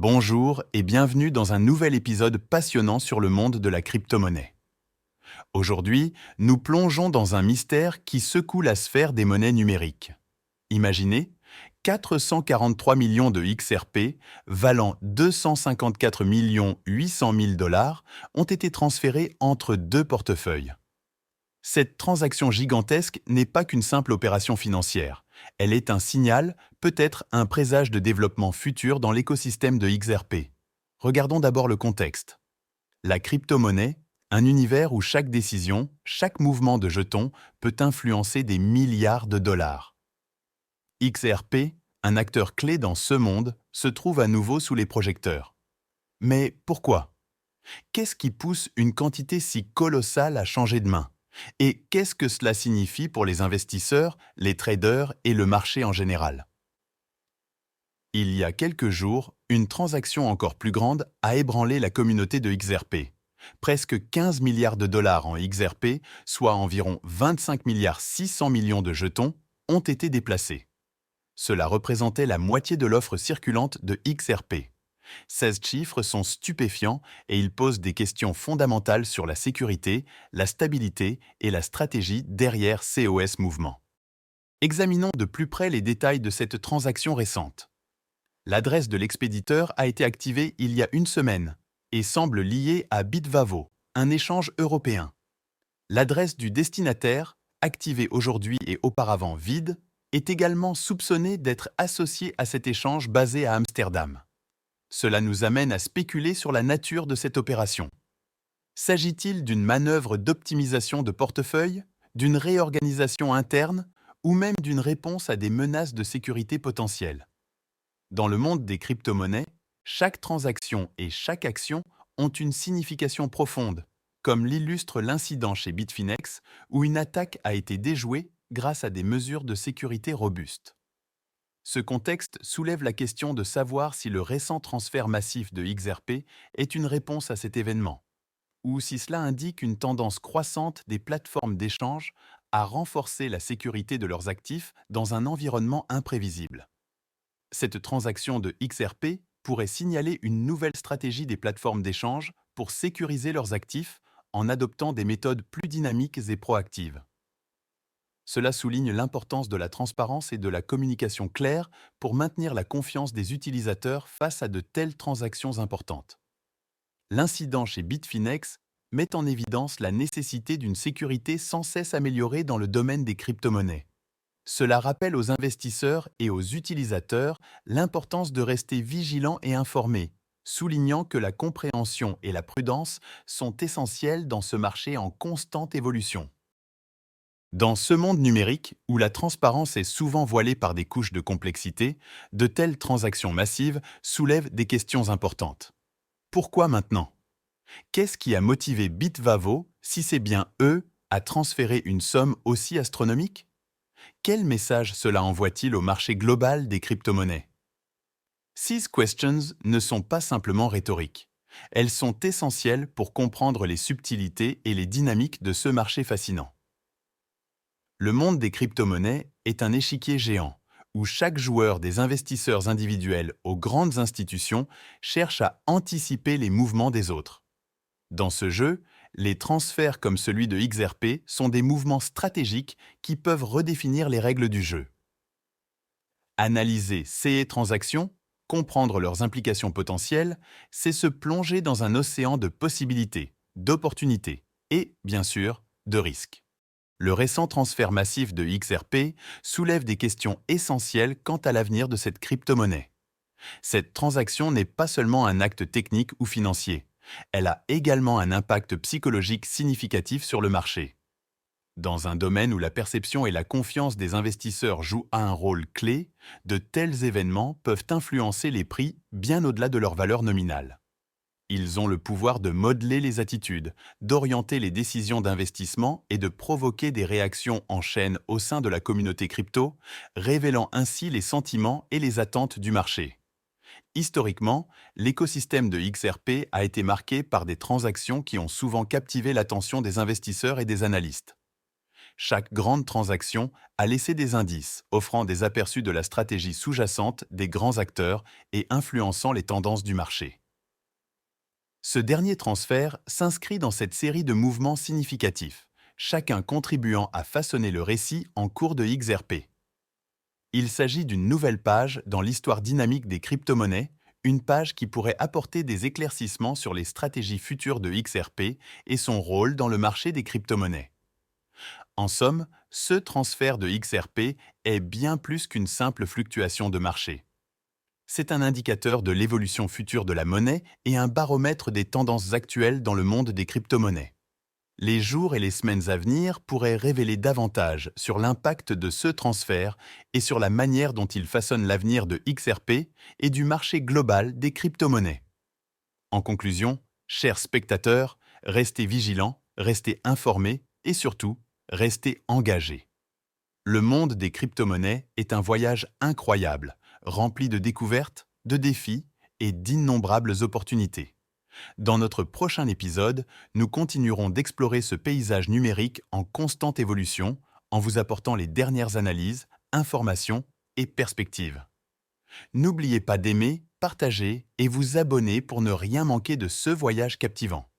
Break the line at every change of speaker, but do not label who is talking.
Bonjour et bienvenue dans un nouvel épisode passionnant sur le monde de la crypto-monnaie. Aujourd'hui, nous plongeons dans un mystère qui secoue la sphère des monnaies numériques. Imaginez, 443 millions de XRP, valant 254 800 000 dollars, ont été transférés entre deux portefeuilles. Cette transaction gigantesque n'est pas qu'une simple opération financière. Elle est un signal, peut-être un présage de développement futur dans l'écosystème de XRP. Regardons d'abord le contexte. La crypto-monnaie, un univers où chaque décision, chaque mouvement de jeton peut influencer des milliards de dollars. XRP, un acteur clé dans ce monde, se trouve à nouveau sous les projecteurs. Mais pourquoi? Qu'est-ce qui pousse une quantité si colossale à changer de main? Et qu'est-ce que cela signifie pour les investisseurs, les traders et le marché en général? Il y a quelques jours, une transaction encore plus grande a ébranlé la communauté de XRP. Presque 15 milliards de dollars en XRP, soit environ 25 milliards 600 millions de jetons, ont été déplacés. Cela représentait la moitié de l'offre circulante de XRP. 16 chiffres sont stupéfiants et ils posent des questions fondamentales sur la sécurité, la stabilité et la stratégie derrière COS Mouvement. Examinons de plus près les détails de cette transaction récente. L'adresse de l'expéditeur a été activée il y a une semaine et semble liée à Bitvavo, un échange européen. L'adresse du destinataire, activée aujourd'hui et auparavant vide, est également soupçonnée d'être associée à cet échange basé à Amsterdam. Cela nous amène à spéculer sur la nature de cette opération. S'agit-il d'une manœuvre d'optimisation de portefeuille, d'une réorganisation interne ou même d'une réponse à des menaces de sécurité potentielles? Dans le monde des crypto-monnaies, chaque transaction et chaque action ont une signification profonde, comme l'illustre l'incident chez Bitfinex où une attaque a été déjouée grâce à des mesures de sécurité robustes. Ce contexte soulève la question de savoir si le récent transfert massif de XRP est une réponse à cet événement, ou si cela indique une tendance croissante des plateformes d'échange à renforcer la sécurité de leurs actifs dans un environnement imprévisible. Cette transaction de XRP pourrait signaler une nouvelle stratégie des plateformes d'échange pour sécuriser leurs actifs en adoptant des méthodes plus dynamiques et proactives. Cela souligne l'importance de la transparence et de la communication claire pour maintenir la confiance des utilisateurs face à de telles transactions importantes. L'incident chez Bitfinex met en évidence la nécessité d'une sécurité sans cesse améliorée dans le domaine des crypto-monnaies. Cela rappelle aux investisseurs et aux utilisateurs l'importance de rester vigilants et informés, soulignant que la compréhension et la prudence sont essentielles dans ce marché en constante évolution. Dans ce monde numérique, où la transparence est souvent voilée par des couches de complexité, de telles transactions massives soulèvent des questions importantes. Pourquoi maintenant? Qu'est-ce qui a motivé Bitvavo, si c'est bien eux, à transférer une somme aussi astronomique? Quel message cela envoie-t-il au marché global des crypto-monnaies? Ces questions ne sont pas simplement rhétoriques. Elles sont essentielles pour comprendre les subtilités et les dynamiques de ce marché fascinant. Le monde des crypto-monnaies est un échiquier géant, où chaque joueur des investisseurs individuels aux grandes institutions cherche à anticiper les mouvements des autres. Dans ce jeu, les transferts comme celui de XRP sont des mouvements stratégiques qui peuvent redéfinir les règles du jeu. Analyser ces transactions, comprendre leurs implications potentielles, c'est se plonger dans un océan de possibilités, d'opportunités et, bien sûr, de risques. Le récent transfert massif de XRP soulève des questions essentielles quant à l'avenir de cette crypto-monnaie. Cette transaction n'est pas seulement un acte technique ou financier, elle a également un impact psychologique significatif sur le marché. Dans un domaine où la perception et la confiance des investisseurs jouent un rôle clé, de tels événements peuvent influencer les prix bien au-delà de leur valeur nominale. Ils ont le pouvoir de modeler les attitudes, d'orienter les décisions d'investissement et de provoquer des réactions en chaîne au sein de la communauté crypto, révélant ainsi les sentiments et les attentes du marché. Historiquement, l'écosystème de XRP a été marqué par des transactions qui ont souvent captivé l'attention des investisseurs et des analystes. Chaque grande transaction a laissé des indices, offrant des aperçus de la stratégie sous-jacente des grands acteurs et influençant les tendances du marché. Ce dernier transfert s'inscrit dans cette série de mouvements significatifs, chacun contribuant à façonner le récit en cours de XRP. Il s'agit d'une nouvelle page dans l'histoire dynamique des crypto-monnaies, une page qui pourrait apporter des éclaircissements sur les stratégies futures de XRP et son rôle dans le marché des crypto-monnaies. En somme, ce transfert de XRP est bien plus qu'une simple fluctuation de marché. C'est un indicateur de l'évolution future de la monnaie et un baromètre des tendances actuelles dans le monde des crypto-monnaies. Les jours et les semaines à venir pourraient révéler davantage sur l'impact de ce transfert et sur la manière dont il façonne l'avenir de XRP et du marché global des crypto-monnaies. En conclusion, chers spectateurs, restez vigilants, restez informés et surtout, restez engagés. Le monde des crypto-monnaies est un voyage incroyable, rempli de découvertes, de défis et d'innombrables opportunités. Dans notre prochain épisode, nous continuerons d'explorer ce paysage numérique en constante évolution, en vous apportant les dernières analyses, informations et perspectives. N'oubliez pas d'aimer, partager et vous abonner pour ne rien manquer de ce voyage captivant.